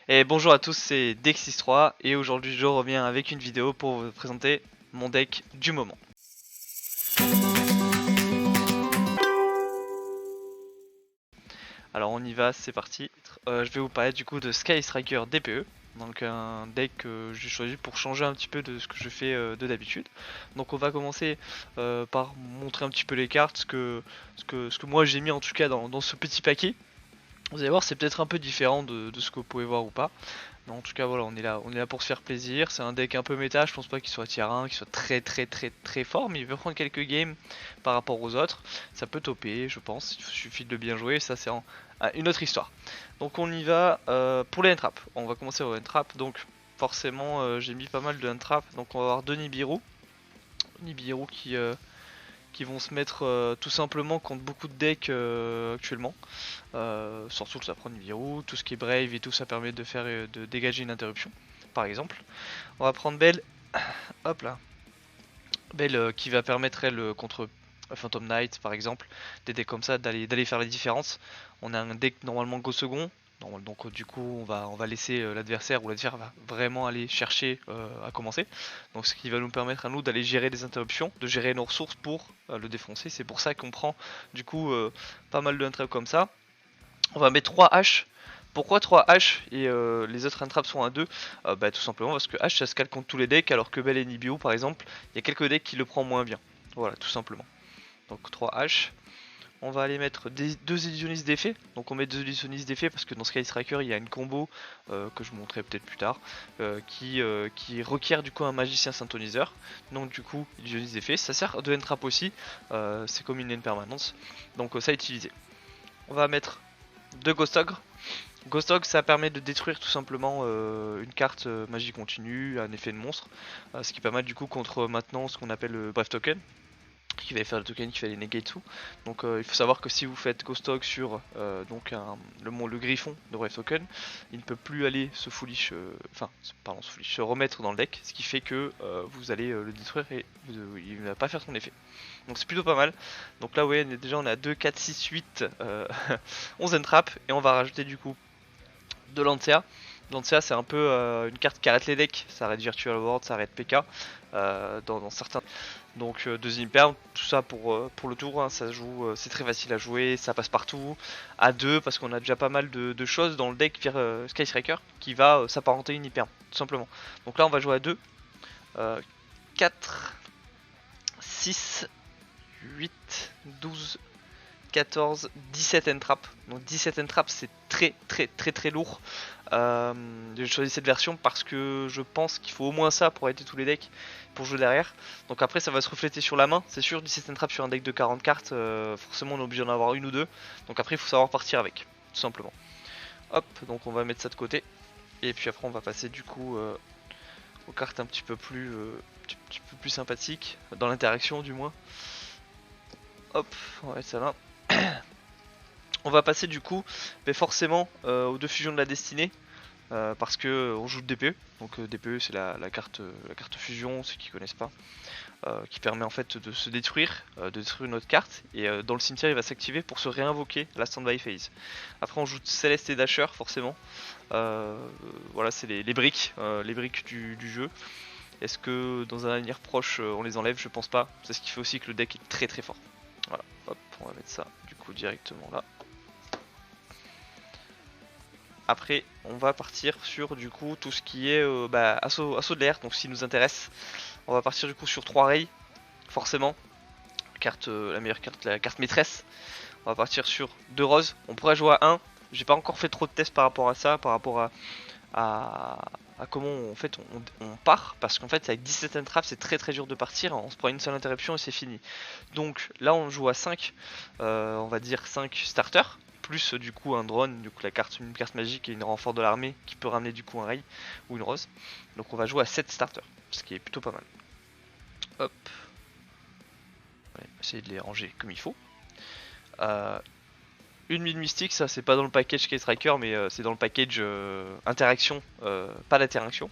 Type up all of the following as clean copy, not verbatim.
Et bonjour à tous, c'est Dexis3 et aujourd'hui je reviens avec une vidéo pour vous présenter mon deck du moment. Alors on y va, c'est parti. Je vais vous parler du coup de Sky Striker DPE. Donc un deck que j'ai choisi pour changer un petit peu de ce que je fais de d'habitude. Donc on va commencer par montrer un petit peu les cartes, ce que moi j'ai mis en tout cas dans ce petit paquet. Vous allez voir, c'est peut-être un peu différent de ce que vous pouvez voir ou pas. Mais en tout cas, voilà, on est là pour se faire plaisir. C'est un deck un peu méta, je pense pas qu'il soit tier 1, qu'il soit très fort, mais il veut prendre quelques games par rapport aux autres. Ça peut toper, je pense, il suffit de bien jouer, ça c'est une autre histoire. Donc on y va pour les entraps. On va commencer au entrap, donc forcément j'ai mis pas mal de entrap. Donc on va avoir deux Nibiru. Nibiru qui vont se mettre tout simplement contre beaucoup de decks actuellement. Surtout que ça prend Nibiru, tout ce qui est Brave et tout ça permet de faire de dégager une interruption, par exemple. On va prendre Belle, hop là, Belle qui va permettre elle contre Phantom Knight par exemple, des decks comme ça d'aller faire la différence. On a un deck normalement go second. Donc du coup on va laisser l'adversaire ou l'adversaire va vraiment aller chercher à commencer. Donc ce qui va nous permettre à nous d'aller gérer des interruptions, de gérer nos ressources pour le défoncer. C'est pour ça qu'on prend du coup pas mal de entraves comme ça. On va mettre 3 H. Pourquoi 3 H et les autres entraps sont à 2? Bah tout simplement parce que H ça se cale contre tous les decks alors que Bell et Nibiru par exemple, il y a quelques decks qui le prend moins bien. Voilà, tout simplement. Donc 3 H. On va aller mettre deux illusionnistes d'effet. Donc on met deux illusionnistes d'effet parce que dans Sky Striker il y a une combo que je vous montrerai peut-être plus tard qui requiert du coup un magicien synthoniseur. Donc du coup illusionniste d'effet, ça sert de entrap aussi, c'est comme une permanence. Donc ça à utiliser. On va mettre deux Ghost Ogre. Ghost Ogre ça permet de détruire tout simplement une carte magie continue, un effet de monstre, ce qui est pas mal du coup contre maintenant ce qu'on appelle le Bref Token, qui va faire le token qui va les negate tout. Donc il faut savoir que si vous faites Ghost Ogre sur donc le griffon de Bref Token, il ne peut plus aller se foolish, se remettre dans le deck, ce qui fait que vous allez le détruire et il ne va pas faire son effet. Donc c'est plutôt pas mal. Donc là ouais déjà on a 2, 4, 6, 8, 11 entrap et on va rajouter du coup de Lancia. Lancia c'est un peu une carte qui arrête les decks, ça arrête Virtual Ward, ça arrête PK dans certains. Donc deuxième perm, tout ça pour le tour, hein, ça se joue, c'est très facile à jouer, ça passe partout, à 2 parce qu'on a déjà pas mal de choses dans le deck vers Sky Striker qui va s'apparenter une hyper, tout simplement. Donc là on va jouer à 2, 4, 6, 8, 12, 14, 17 entrap. Donc 17 entrap c'est très lourd. J'ai choisi cette version parce que je pense qu'il faut au moins ça pour aider tous les decks pour jouer derrière. Donc après ça va se refléter sur la main, c'est sûr, 17 entrap sur un deck de 40 cartes, forcément on est obligé d'en avoir une ou deux. Donc après il faut savoir partir avec, tout simplement. Hop, donc on va mettre ça de côté. Et puis après on va passer du coup aux cartes un petit peu plus sympathiques, dans l'interaction du moins. Hop, on va mettre ça là. On va passer du coup forcément aux deux fusions de la destinée parce que on joue de DPE. Donc DPE c'est la carte fusion, ceux qui connaissent pas, qui permet en fait de se détruire, de détruire une autre carte et dans le cimetière il va s'activer pour se réinvoquer la standby phase. Après on joue Céleste et Dasher forcément. Voilà c'est les briques, du jeu. Est-ce que dans un avenir proche on les enlève? Je pense pas. C'est ce qui fait aussi que le deck est très fort. Voilà, hop, on va mettre ça du coup directement là. Après, on va partir sur du coup tout ce qui est assaut de l'air, donc ce qui nous intéresse. On va partir du coup sur 3 rays, forcément. La meilleure carte, la carte maîtresse. On va partir sur 2 roses. On pourrait jouer à 1. J'ai pas encore fait trop de tests par rapport à ça, par rapport à comment en fait on part. Parce qu'en fait, avec 17 entraves, c'est très dur de partir. On se prend une seule interruption et c'est fini. Donc là, on joue à 5, on va dire 5 starters. Plus du coup un drone, du coup une carte magique et une renfort de l'armée qui peut ramener du coup un ray ou une rose. Donc on va jouer à 7 starters, ce qui est plutôt pas mal. Hop, on va essayer de les ranger comme il faut. Une mine mystique, ça c'est pas dans le package K Striker, mais c'est dans le package interaction, pas d'interaction,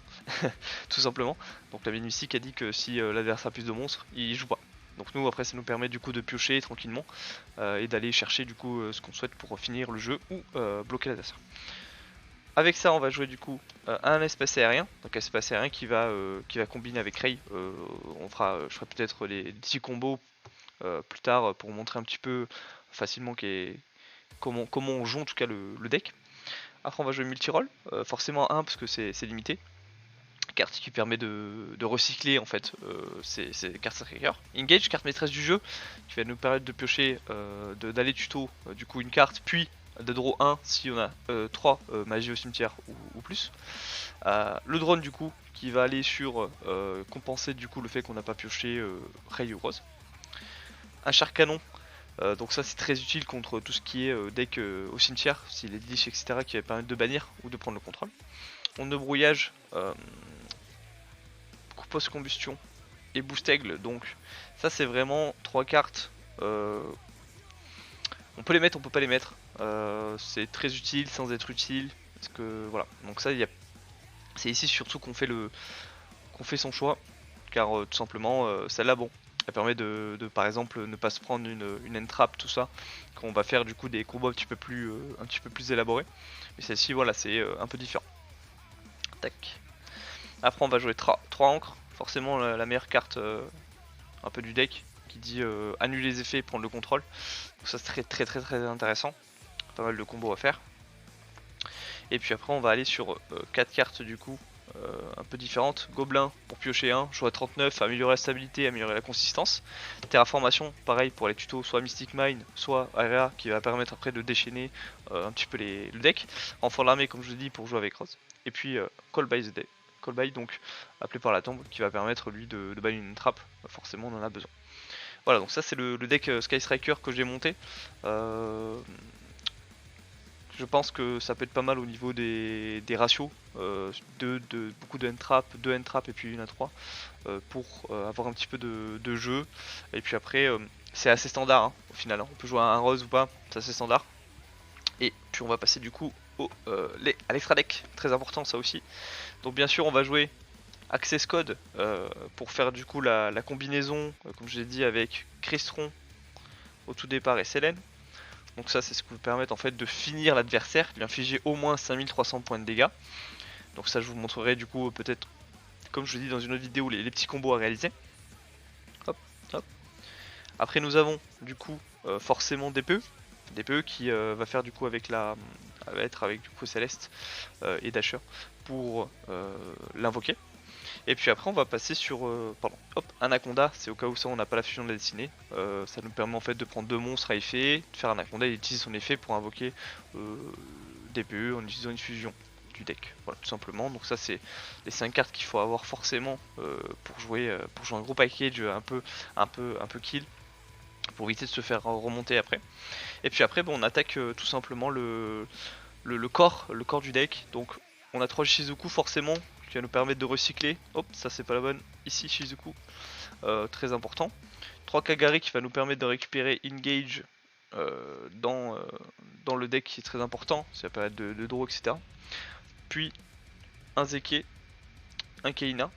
tout simplement. Donc la mine mystique a dit que si l'adversaire a plus de monstres, il joue pas. Donc nous après ça nous permet du coup de piocher tranquillement et d'aller chercher du coup ce qu'on souhaite pour finir le jeu ou bloquer l'adversaire. Avec ça, on va jouer du coup un espace aérien, donc espace aérien qui va combiner avec Ray. Je ferai peut-être les petits combos plus tard pour montrer un petit peu facilement comment on joue en tout cas le deck. Après on va jouer multi-roll, forcément 1 parce que c'est limité. Carte qui permet de recycler en fait ces cartes striker. Engage, carte maîtresse du jeu, qui va nous permettre de piocher, d'aller tuto du coup une carte, puis de draw 1 si on a 3 magies au cimetière ou plus. Le drone du coup qui va aller sur compenser du coup le fait qu'on n'a pas pioché Ray ou Rose. Un char canon, donc ça c'est très utile contre tout ce qui est deck au cimetière, si les glitches etc qui va permettre de bannir ou de prendre le contrôle. On de brouillage, post-combustion et boost aigle, donc ça c'est vraiment 3 cartes. On peut les mettre, on peut pas les mettre. C'est très utile sans être utile. Parce que voilà. Donc ça, c'est ici surtout qu'on fait son choix. Car tout simplement, celle-là, bon, elle permet de par exemple ne pas se prendre une entrap, tout ça. Quand on va faire du coup des combos un petit peu plus élaborés. Mais celle-ci, voilà, c'est un peu différent. Tac. Après, on va jouer 3 encres. Forcément, la meilleure carte un peu du deck qui dit annuler les effets et prendre le contrôle. Donc ça c'est très intéressant, pas mal de combos à faire. Et puis après on va aller sur 4 cartes du coup un peu différentes. Gobelin pour piocher 1, choix 39, améliorer la stabilité, améliorer la consistance. Terraformation, pareil pour les tutos, soit Mystic Mine, soit Area qui va permettre après de déchaîner un petit peu le deck. Renfort l'armée comme je vous dis pour jouer avec Rose. Et puis Call by the Day. Call by donc appelé par la tombe qui va permettre lui de bannir une trappe, forcément on en a besoin. Voilà, donc ça c'est le deck Sky Striker que j'ai monté. Je pense que ça peut être pas mal au niveau des ratios. Beaucoup de N-trap, 2 N-trap et puis une A3 pour avoir un petit peu de jeu. Et puis après, c'est assez standard hein, au final. Hein. On peut jouer à un rose ou pas, c'est assez standard. Et puis on va passer du coup à l'extra deck, très important ça aussi. Donc bien sûr on va jouer Access Code pour faire du coup la combinaison, comme je l'ai dit, avec Crystron au tout départ et Selene. Donc ça c'est ce qui vous permet en fait de finir l'adversaire, lui infliger au moins 5300 points de dégâts. Donc ça je vous montrerai du coup peut-être, comme je l'ai dit dans une autre vidéo, les petits combos à réaliser. Hop, hop. Après nous avons du coup forcément DPE. DPE qui va faire du coup avec va être avec du coup Céleste et Dasher pour l'invoquer. Et puis après on va passer sur Anaconda, c'est au cas où ça on n'a pas la fusion de la destinée. Ça nous permet en fait de prendre 2 monstres à effet, de faire Anaconda et d'utiliser son effet pour invoquer DPE en utilisant une fusion du deck. Voilà tout simplement. Donc ça c'est les 5 cartes qu'il faut avoir forcément pour jouer un gros package un peu kill, pour éviter de se faire remonter après. Et puis après bon, on attaque tout simplement le corps du deck. Donc on a 3 Shizuku forcément qui va nous permettre de recycler. Hop, ça c'est pas la bonne. Ici Shizuku, très important. 3 Kagari qui va nous permettre de récupérer Engage dans le deck qui est très important. Ça va permettre de draw etc. Puis un Zeke, un Keina.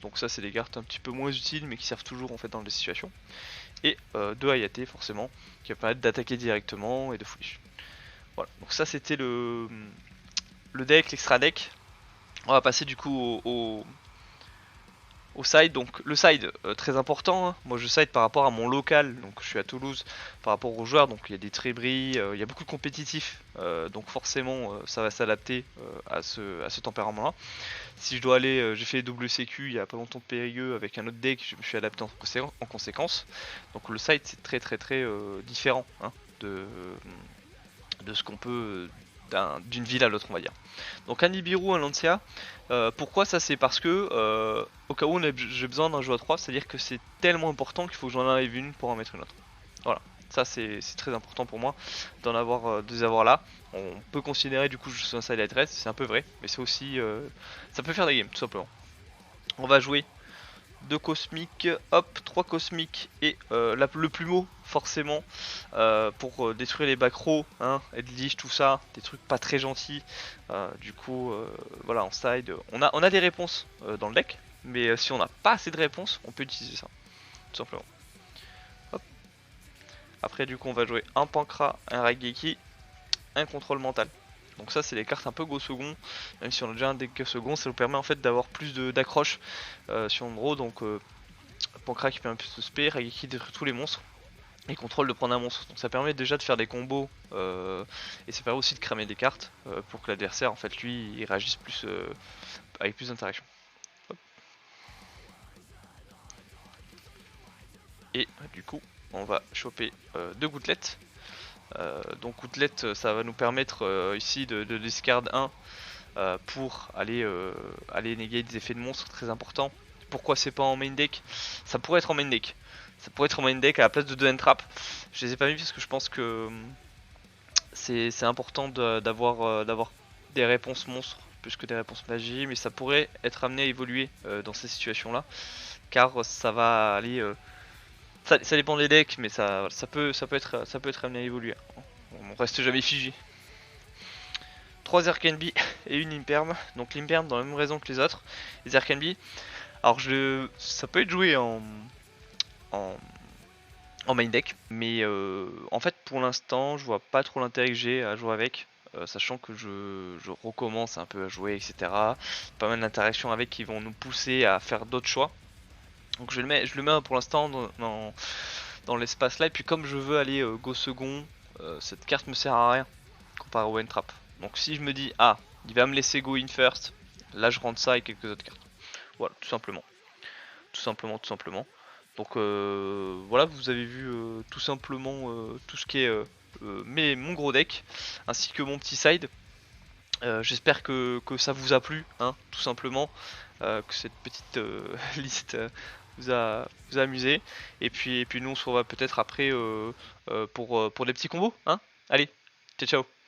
Donc ça c'est des cartes un petit peu moins utiles mais qui servent toujours en fait dans les situations. Et 2 Hayate forcément qui va permettre d'attaquer directement et de foolish. Voilà, donc ça c'était le deck, l'extra deck. On va passer du coup au side. Donc le side très important, hein. Moi je side par rapport à mon local, donc je suis à Toulouse, par rapport aux joueurs, donc il y a des trébris, il y a beaucoup de compétitifs, donc forcément ça va s'adapter à ce tempérament là. Si je dois aller, j'ai fait WCQ il y a pas longtemps de Périgueux avec un autre deck, je me suis adapté en conséquence. Donc le side c'est très différent hein, de ce qu'on peut d'une ville à l'autre on va dire. Donc un Nibiru, un Lancia, pourquoi ça c'est parce que au cas où j'ai besoin d'un jeu à 3, c'est à dire que c'est tellement important qu'il faut que j'en enlève une pour en mettre une autre. Voilà, ça c'est très important pour moi d'en avoir, de les avoir là. On peut considérer du coup que je suis un side adresse, c'est un peu vrai, mais c'est aussi ça peut faire des games tout simplement. On va jouer 2 cosmiques, hop, 3 cosmiques et le plumeau forcément pour détruire les backrows, hein, Edlich, tout ça, des trucs pas très gentils. Du coup, voilà, en side, on a des réponses dans le deck, mais si on n'a pas assez de réponses, on peut utiliser ça, tout simplement. Hop. Après, du coup, on va jouer un Pankra, un Raigeki, un contrôle mental. Donc ça c'est les cartes un peu go second, même si on a déjà un deck go second, ça nous permet en fait d'avoir plus d'accroche sur le draw. Donc Pancra qui permet plus de spé, Raigeki qui détruit tous les monstres, et contrôle de prendre un monstre. Donc ça permet déjà de faire des combos et ça permet aussi de cramer des cartes pour que l'adversaire en fait lui il réagisse plus avec plus d'interaction. Et du coup on va choper 2 gouttelettes. Donc gouttelettes ça va nous permettre ici de discard 1 pour aller néguer des effets de monstres très importants. Pourquoi c'est pas en main deck? Ça pourrait être en main deck. Ça pourrait être en main deck à la place de 2 entrap. Je les ai pas mis parce que je pense que c'est important d'avoir des réponses monstres plus que des réponses magie, mais ça pourrait être amené à évoluer dans ces situations là, car ça va aller ça dépend des decks, mais ça peut être amené à évoluer. On reste jamais figé. 3 Zerkenbi et une Imperm. Donc l'Imperm dans la même raison que les autres. Les Zerkenbi, alors ça peut être joué en, en main deck, mais en fait pour l'instant je vois pas trop l'intérêt que j'ai à jouer avec. Sachant que je recommence un peu à jouer, etc. Pas mal d'interactions avec qui vont nous pousser à faire d'autres choix. Donc je le mets pour l'instant dans l'espace là. Et puis comme je veux aller go second, cette carte me sert à rien comparé au Entrap. Donc si je me dis ah il va me laisser go in first, là je rentre ça et quelques autres cartes. Voilà, tout simplement. Tout simplement. Donc voilà, vous avez vu tout simplement tout ce qui est mon gros deck, ainsi que mon petit side. J'espère que ça vous a plu, hein, tout simplement, que cette petite liste vous a amusé. Et puis nous on se revoit peut-être après pour des petits combos. Hein. Allez, ciao ciao.